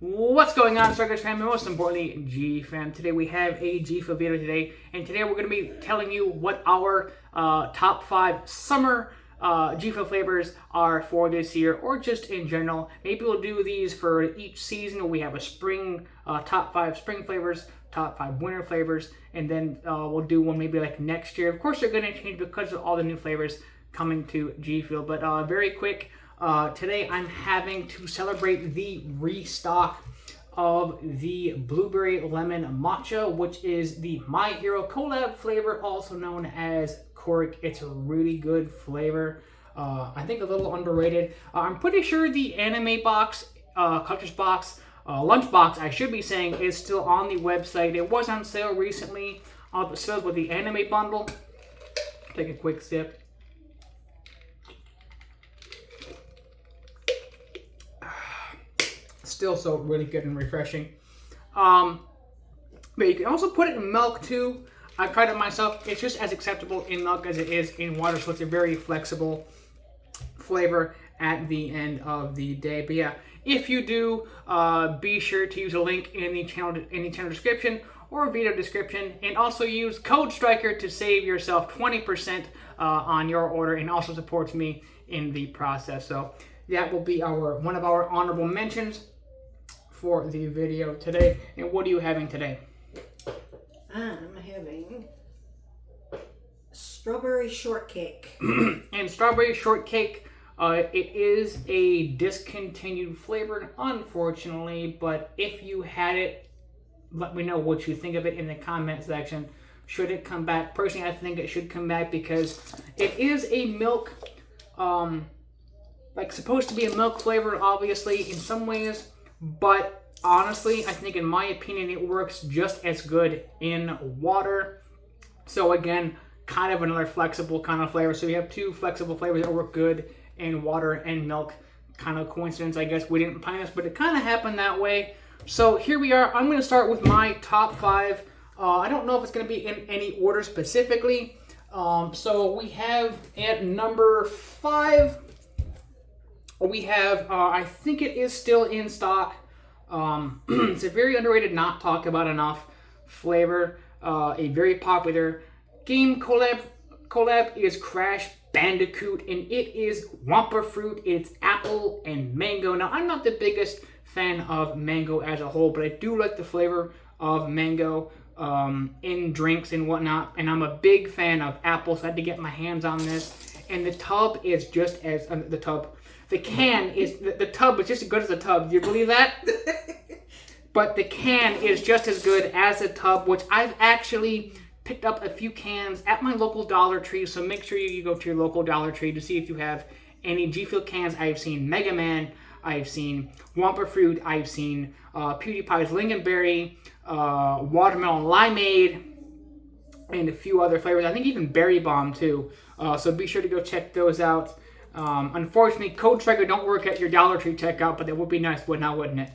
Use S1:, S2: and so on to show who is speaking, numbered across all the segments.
S1: What's going on, Strikers fam, and most importantly, G fam? Today we have a gfuel video today, and today we're going to be telling you what our top 5 summer gfuel flavors are for this year, or just in general. Maybe we'll do these for each season. We have a spring, top 5 spring flavors, top 5 winter flavors, and then we'll do one maybe like next year. Of course, they're going to change because of all the new flavors coming to gfuel, but very quick. Today I'm having to celebrate the restock of the blueberry lemon matcha, which is the My Hero collab flavor, also known as Cork. It's a really good flavor. I think a little underrated. I'm pretty sure the anime box, collector's box, lunch box, I should be saying, is still on the website. It was on sale recently on the sales with the anime bundle. Take a quick sip. Still so really good and refreshing. But you can also put it in milk too. I've tried it myself. It's just as acceptable in milk as it is in water, so it's a very flexible flavor at the end of the day. But yeah, if you do, be sure to use a link in the channel description or video description, and also use code Striker to save yourself 20% on your order, and also supports me in the process. So that will be one of our honorable mentions for the video today. And what are you having today?
S2: I'm having strawberry shortcake.
S1: And strawberry shortcake, it is a discontinued flavor, unfortunately, but if you had it, let me know what you think of it in the comment section. Should it come back? Personally, I think it should come back because it is a milk, like supposed to be a milk flavor, obviously, in some ways. But honestly, I think in my opinion, it works just as good in water. So again, kind of another flexible kind of flavor. So you have 2 flexible flavors that work good in water and milk. Kind of coincidence, I guess. We didn't plan this, but it kind of happened that way. So here we are. I'm going to start with my top 5. I don't know if it's going to be in any order specifically. So we have at number 5, we have, I think it is still in stock. It's a very underrated, not talked about enough flavor. A very popular game collab is Crash Bandicoot, and it is Wumpa Fruit. It's apple and mango. Now, I'm not the biggest fan of mango as a whole, but I do like the flavor of mango in drinks and whatnot, and I'm a big fan of apple, so I had to get my hands on this. And the tub is just as the can is, the tub is just as good as the tub. Do you believe that? But the can is just as good as the tub, which I've actually picked up a few cans at my local Dollar Tree. So make sure you go to your local Dollar Tree to see if you have any gfuel cans. I've seen Mega Man, I've seen Wumpa Fruit, I've seen PewDiePie's Lingonberry, Watermelon Limeade, and a few other flavors. I think even Berry Bomb too. So be sure to go check those out. Unfortunately, code Striker don't work at your Dollar Tree checkout, but that would be nice, wouldn't it?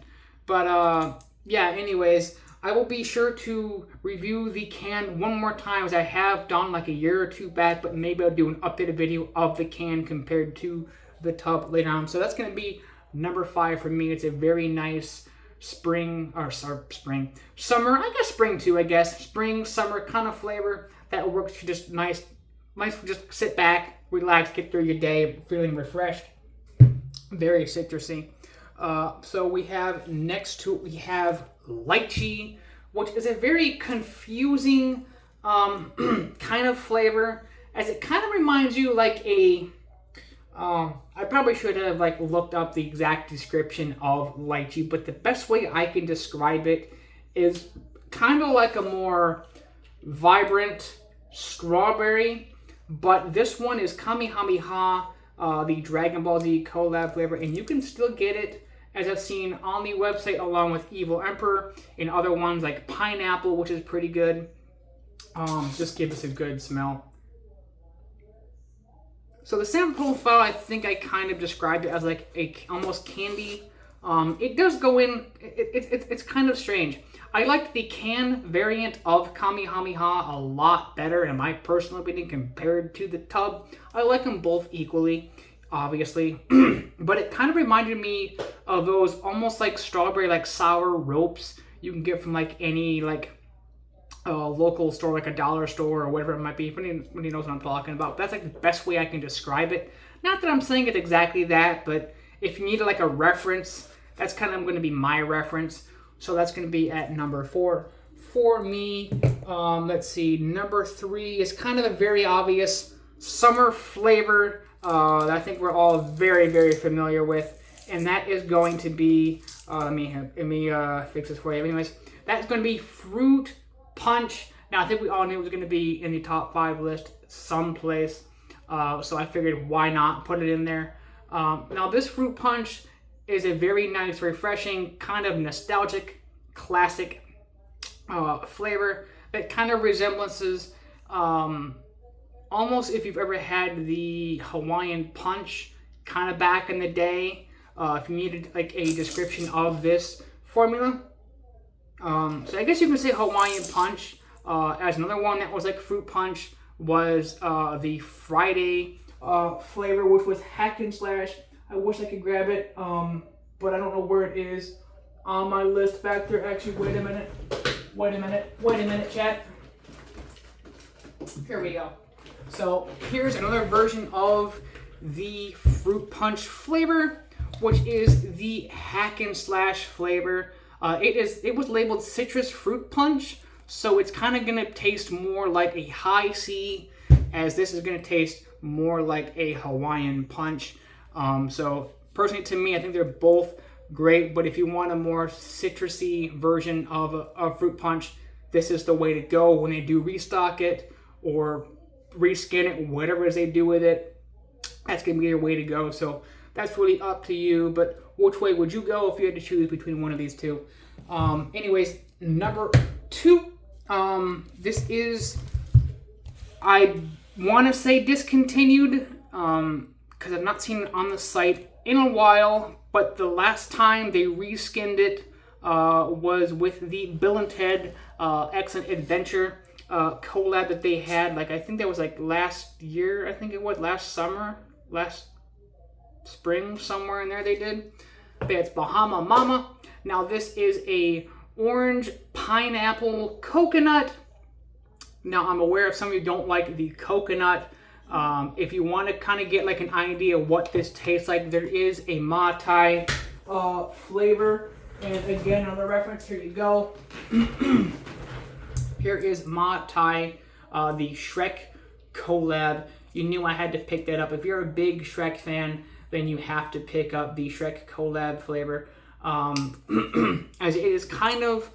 S1: But yeah, anyways, I will be sure to review the can one more time, as I have done like a year or 2 back, but maybe I'll do an updated video of the can compared to the tub later on. So that's going to be number 5 for me. It's a very nice summer, I guess spring too, spring, summer kind of flavor that works just nice for just sit back, relax, get through your day feeling refreshed. Very citrusy. So we have next to it, we have lychee, which is a very confusing kind of flavor, as it kind of reminds you like a I probably should have like looked up the exact description of lychee, but the best way I can describe it is kind of like a more vibrant strawberry. But this one is Kamehameha, the Dragon Ball Z collab flavor, and you can still get it, as I've seen on the website, along with Evil Emperor and other ones like pineapple, which is pretty good. Just gives us a good smell. So the sample profile, I think I kind of described it as like a almost candy. It does go in. It's kind of strange. I like the can variant of Kamehameha a lot better, in my personal opinion, compared to the tub. I like them both equally. obviously. But it kind of reminded me of those almost like strawberry, like sour ropes you can get from like any like local store, like a dollar store or whatever it might be. When knows what I'm talking about. That's like the best way I can describe it. Not that I'm saying it's exactly that, but if you need like a reference, that's kind of going to be my reference. So that's going to be at number 4 for me. Let's see, number 3 is kind of a very obvious summer flavor that I think we're all very, very familiar with, and that is going to be, let me fix this for you. Anyways, that's going to be fruit punch. Now, I think we all knew it was going to be in the top 5 list someplace, so I figured why not put it in there. Now, this fruit punch is a very nice, refreshing, kind of nostalgic, classic flavor that kind of resemblances almost if you've ever had the Hawaiian punch kind of back in the day. If you needed like a description of this formula. So I guess you can say Hawaiian punch. As another one that was like fruit punch was the Friday flavor, which was hack and slash. I wish I could grab it, but I don't know where it is on my list back there. Actually, wait a minute, chat. Here we go. So here's another version of the fruit punch flavor, which is the hack and slash flavor. It was labeled citrus fruit punch, so it's kind of gonna taste more like a high C, as this is gonna taste more like a Hawaiian punch. So personally, to me, I think they're both great, but if you want a more citrusy version of a fruit punch, this is the way to go when they do restock it or reskin it, whatever it is they do with it. That's gonna be your way to go. So that's really up to you, but which way would you go if you had to choose between one of these two? Anyways, number 2, this is, I want to say discontinued, because I've not seen it on the site in a while, but the last time they reskinned it was with the Bill and Ted Excellent Adventure collab that they had, like I think that was like last year, I think it was last summer, last spring, somewhere in there they did. But it's Bahama Mama. Now this is a orange pineapple coconut. Now I'm aware of some of you don't like the coconut. If you want to kind of get like an idea of what this tastes like, there is a Ma Tai flavor. And again, another reference, here you go. Here is Ma Tai, the Shrek collab. You knew I had to pick that up. If you're a big Shrek fan, then you have to pick up the Shrek collab flavor. As it is kind of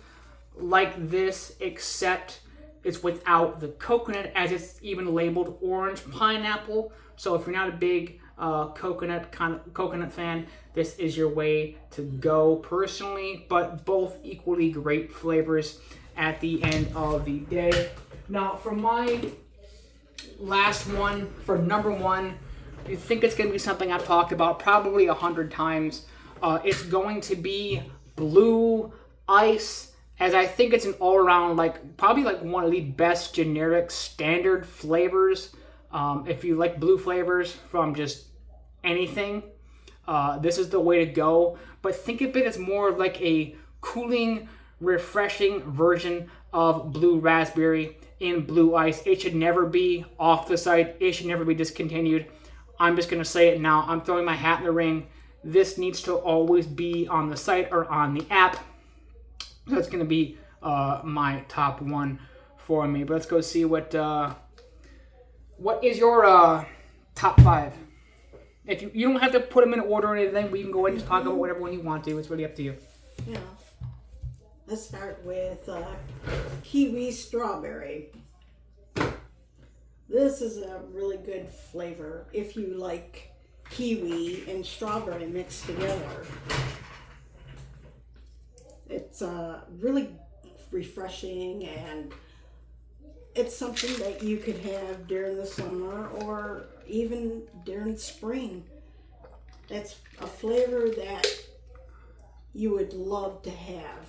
S1: like this, except it's without the coconut, as it's even labeled orange pineapple. So if you're not a big coconut fan, this is your way to go personally, but both equally great flavors at the end of the day. Now for my last one, for number 1, you think it's going to be something I've talked about probably 100 times. It's going to be Blue Ice, as I think it's an all-around, like probably like one of the best generic standard flavors. If you like blue flavors from just anything, this is the way to go. But think of it as more like a cooling, refreshing version of Blue Raspberry in Blue Ice. It should never be off the site. It should never be discontinued. I'm just going to say it now. I'm throwing my hat in the ring. This needs to always be on the site or on the app. That's going to be my top 1 for me. But let's go see what is your top 5. If you don't have to put them in order or anything, we can go ahead and just talk about whatever one you want to. It's really up to you.
S2: Yeah. Let's start with kiwi strawberry. This is a really good flavor if you like kiwi and strawberry mixed together. It's really refreshing, and it's something that you could have during the summer or even during spring. It's a flavor that you would love to have.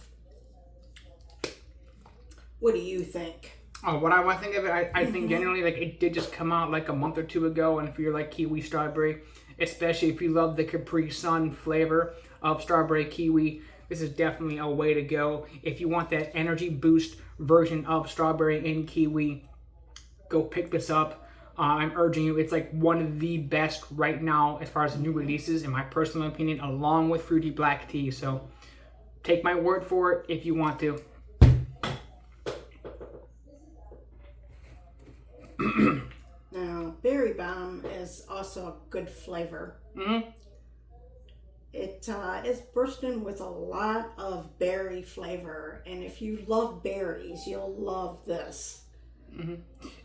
S2: What do you think?
S1: Oh, what I think of it, I think generally like it did just come out like a month or 2 ago, and if you're like kiwi strawberry, especially if you love the Capri Sun flavor of strawberry kiwi. This is definitely a way to go. If you want that energy boost version of strawberry and kiwi, go pick this up. I'm urging you. It's like one of the best right now as far as new releases, in my personal opinion, along with fruity black tea. So take my word for it if you want to.
S2: Now, Berry Bomb is also a good flavor.
S1: Mm-hmm.
S2: It is bursting with a lot of berry flavor, and if you love berries, you'll love this.
S1: Mm-hmm.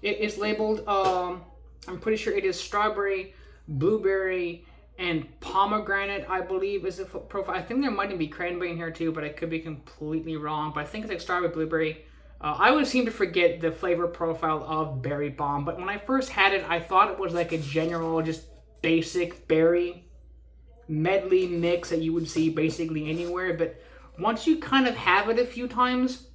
S1: It is labeled, I'm pretty sure it is strawberry, blueberry, and pomegranate, I believe, is the profile. I think there might even be cranberry in here too, but I could be completely wrong. But I think it's like strawberry, blueberry. I always seem to forget the flavor profile of Berry Bomb, but when I first had it, I thought it was like a general, just basic berry medley mix that you would see basically anywhere. But once you kind of have it a few times,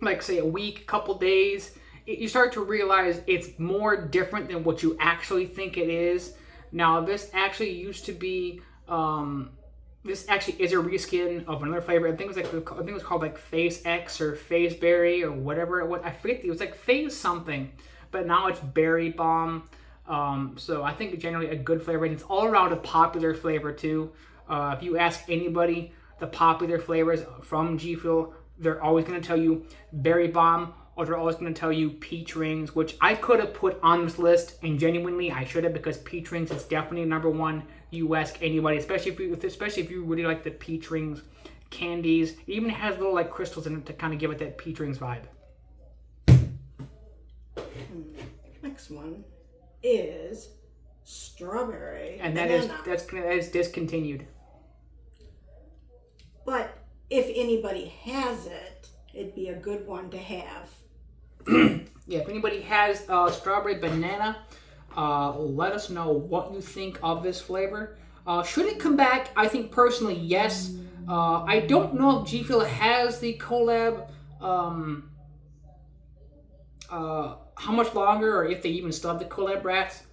S1: like say a week, couple days, you start to realize it's more different than what you actually think it is. Now, this actually used to be, this actually is a reskin of another flavor. I think it was called like Phase X or Phase Berry or whatever. I forget. It was like Phase something, but now it's Berry Bomb. So I think generally a good flavor, and it's all around a popular flavor too. If you ask anybody the popular flavors from G Fuel, they're always going to tell you Berry Bomb, or they're always going to tell you peach rings, which I could have put on this list, and genuinely I should have, because peach rings is definitely number one. You ask anybody, especially if you really like the peach rings candies. It even has little like crystals in it to kind of give it that peach rings vibe.
S2: Next one is strawberry
S1: And
S2: banana.
S1: that is discontinued.
S2: But if anybody has it, it'd be a good one to have.
S1: Yeah, if anybody has strawberry banana, let us know what you think of this flavor. Should it come back? I think personally, yes. I don't know if G Fuel has the collab, how much longer, or if they even still have the collab rats.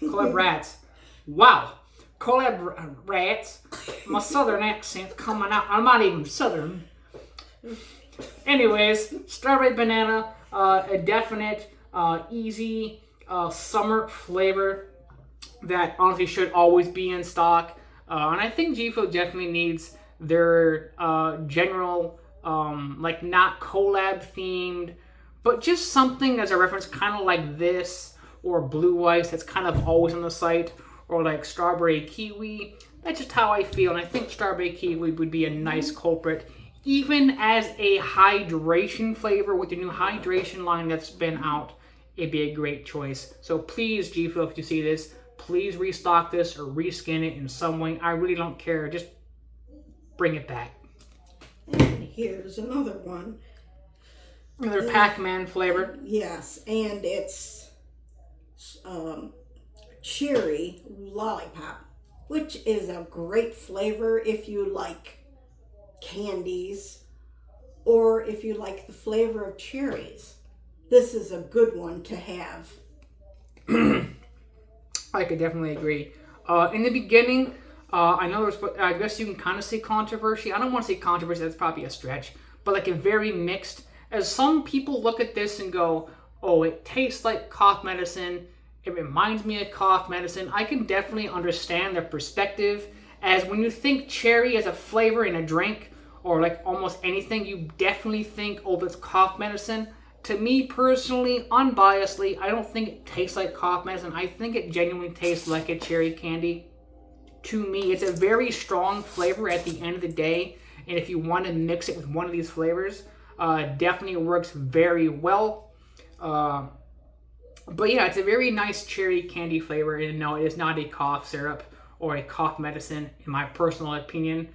S1: Collab rats. Wow. Collab rats. My southern accent coming out. I'm not even southern. Anyways, strawberry banana, a definite, easy, summer flavor that honestly should always be in stock. And I think G Fuel definitely needs their general, like not collab themed, but just something as a reference, kind of like this, or Blue Ice that's kind of always on the site, or like strawberry kiwi. That's just how I feel, and I think strawberry kiwi would be a nice culprit, even as a hydration flavor with the new hydration line that's been out. It'd be a great choice. So please, G Fuel, if you see this, please restock this or reskin it in some way. I really don't care. Just bring it back.
S2: And here's another one.
S1: Another Pac-Man flavor.
S2: Yes, and it's cherry lollipop, which is a great flavor if you like candies or if you like the flavor of cherries. This is a good one to have.
S1: I could definitely agree. In the beginning, I know I guess you can kind of say controversy. I don't want to say controversy, that's probably a stretch, but like a very mixed, as some people look at this and go, oh, it tastes like cough medicine, it reminds me of cough medicine. I can definitely understand their perspective, as when you think cherry as a flavor in a drink, or like almost anything, you definitely think, oh, that's cough medicine. To me personally, unbiasedly, I don't think it tastes like cough medicine. I think it genuinely tastes like a cherry candy. To me, it's a very strong flavor at the end of the day, and if you want to mix it with one of these flavors, definitely works very well. But yeah, it's a very nice cherry candy flavor, and no, it is not a cough syrup or a cough medicine, in my personal opinion.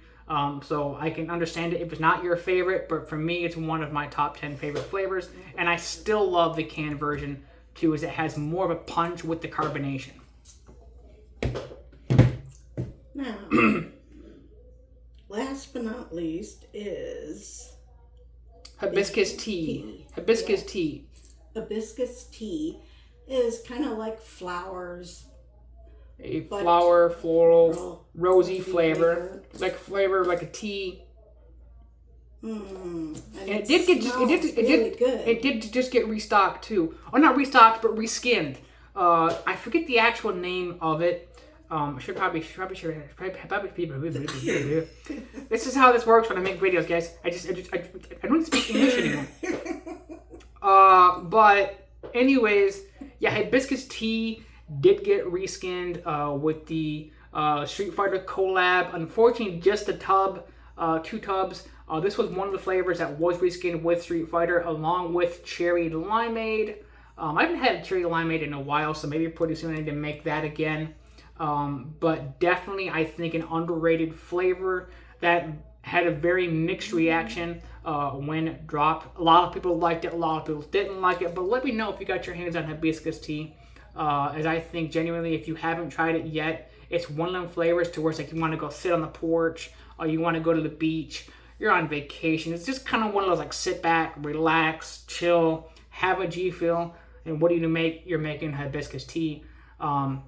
S1: So I can understand it if it's not your favorite, but for me, it's one of my top 10 favorite flavors, and I still love the canned version too, as it has more of a punch with the carbonation.
S2: Now, last but not least is
S1: hibiscus tea. Hibiscus tea.
S2: Hibiscus tea is kind of like flowers
S1: a
S2: But
S1: flower, floral, rosy
S2: rosy
S1: flavor, like a tea.
S2: And
S1: And it did get
S2: good.
S1: it did just get restocked too. Or not restocked, but reskinned. I forget the actual name of it. Should probably. This is how this works when I make videos, guys. I don't speak English anymore. But anyways, yeah, hibiscus tea did get reskinned with the Street Fighter collab. Unfortunately, just a tub, 2 tubs. This was one of the flavors that was reskinned with Street Fighter, along with cherry limeade. I haven't had cherry limeade in a while, so maybe pretty soon I need to make that again. But definitely, I think an underrated flavor that had a very mixed reaction when dropped. A lot of people liked it, a lot of people didn't like it. But let me know if you got your hands on hibiscus tea. As I think genuinely, if you haven't tried it yet, it's one of them flavors to where it's like you want to go sit on the porch, or you want to go to the beach, you're on vacation. It's just kind of one of those like sit back, relax, chill, have a G Fuel, and what do you make? You're making hibiscus tea. Yeah,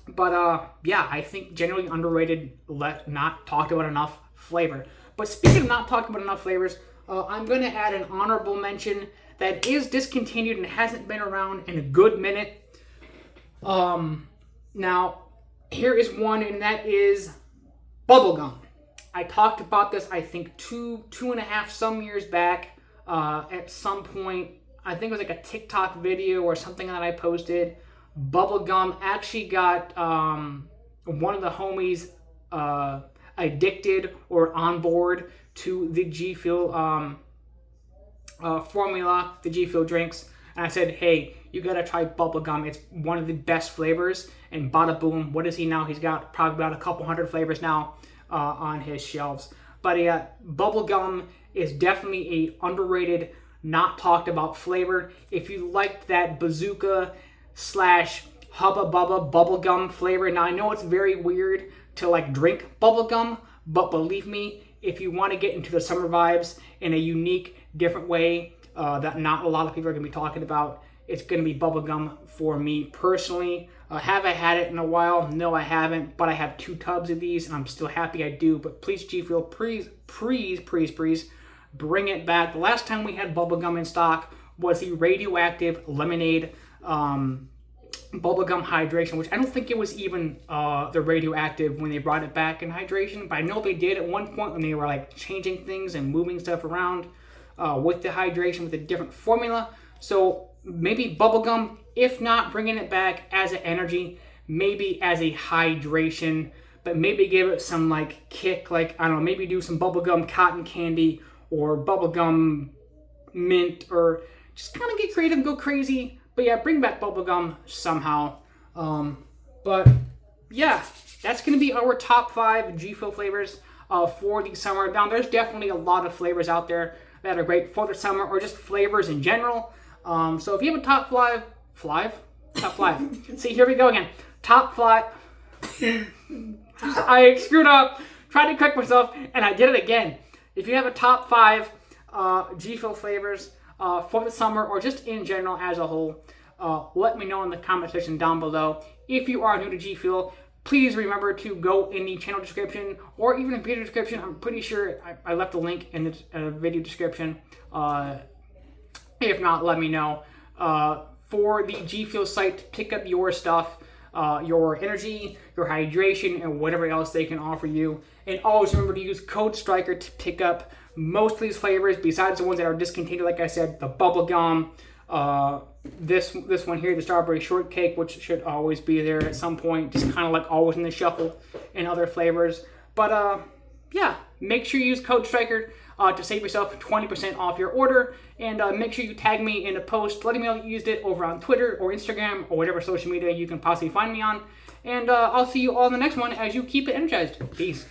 S1: I think generally underrated, not talked about enough flavor. But speaking of not talked about enough flavors, I'm going to add an honorable mention that is discontinued and hasn't been around in a good minute. Now, here is one, and that is bubblegum. I talked about this, I think, two and a half some years back at some point. I think it was like a TikTok video or something that I posted. Bubblegum actually got one of the homies addicted or on board to the G Fuel formula, the G Fuel drinks. And I said, hey, you gotta try bubblegum. It's one of the best flavors. And bada boom, what is he now? He's got probably about a couple hundred flavors now on his shelves. But yeah, bubblegum is definitely a underrated, not talked about flavor. If you liked that bazooka / Hubba Bubba bubblegum flavor, now I know it's very weird to like drink bubblegum, but believe me, if you want to get into the summer vibes in a unique, different way that not a lot of people are going to be talking about, it's going to be bubblegum for me personally. Have I had it in a while? No, I haven't, but I have 2 tubs of these, and I'm still happy I do. But please, G Fuel, please, bring it back. The last time we had bubblegum in stock was the radioactive lemonade bubblegum hydration, which I don't think it was even the radioactive when they brought it back in hydration, but I know they did at one point when they were like changing things and moving stuff around with the hydration, with a different formula. So maybe bubblegum, if not bringing it back as an energy, maybe as a hydration, but maybe give it some like kick, like I don't know, maybe do some bubblegum cotton candy or bubblegum mint, or just kind of get creative and go crazy. But yeah, bring back bubblegum somehow. But yeah, that's going to be our top 5 G Fuel flavors for the summer. Now, there's definitely a lot of flavors out there that are great for the summer, or just flavors in general. So if you have a top 5, top 5. See, here we go again. Top 5. I screwed up, tried to correct myself, and I did it again. If you have a top 5 G Fuel flavors for the summer, or just in general as a whole, let me know in the comment section down below. If you are new to G Fuel, please remember to go in the channel description or even the video description. I'm pretty sure I left a link in the video description. If not, let me know. For the G Fuel site to pick up your stuff, your energy, your hydration, and whatever else they can offer you. And always remember to use code STRIKER to pick up most of these flavors, besides the ones that are discontinued, like I said, the bubblegum, this one here, the strawberry shortcake, which should always be there at some point, just kind of like always in the shuffle, and other flavors. But yeah, make sure you use code STRIKER to save yourself 20% off your order, and make sure you tag me in a post letting me know you used it over on Twitter or Instagram or whatever social media you can possibly find me on. And I'll see you all in the next one as you keep it energized. Peace.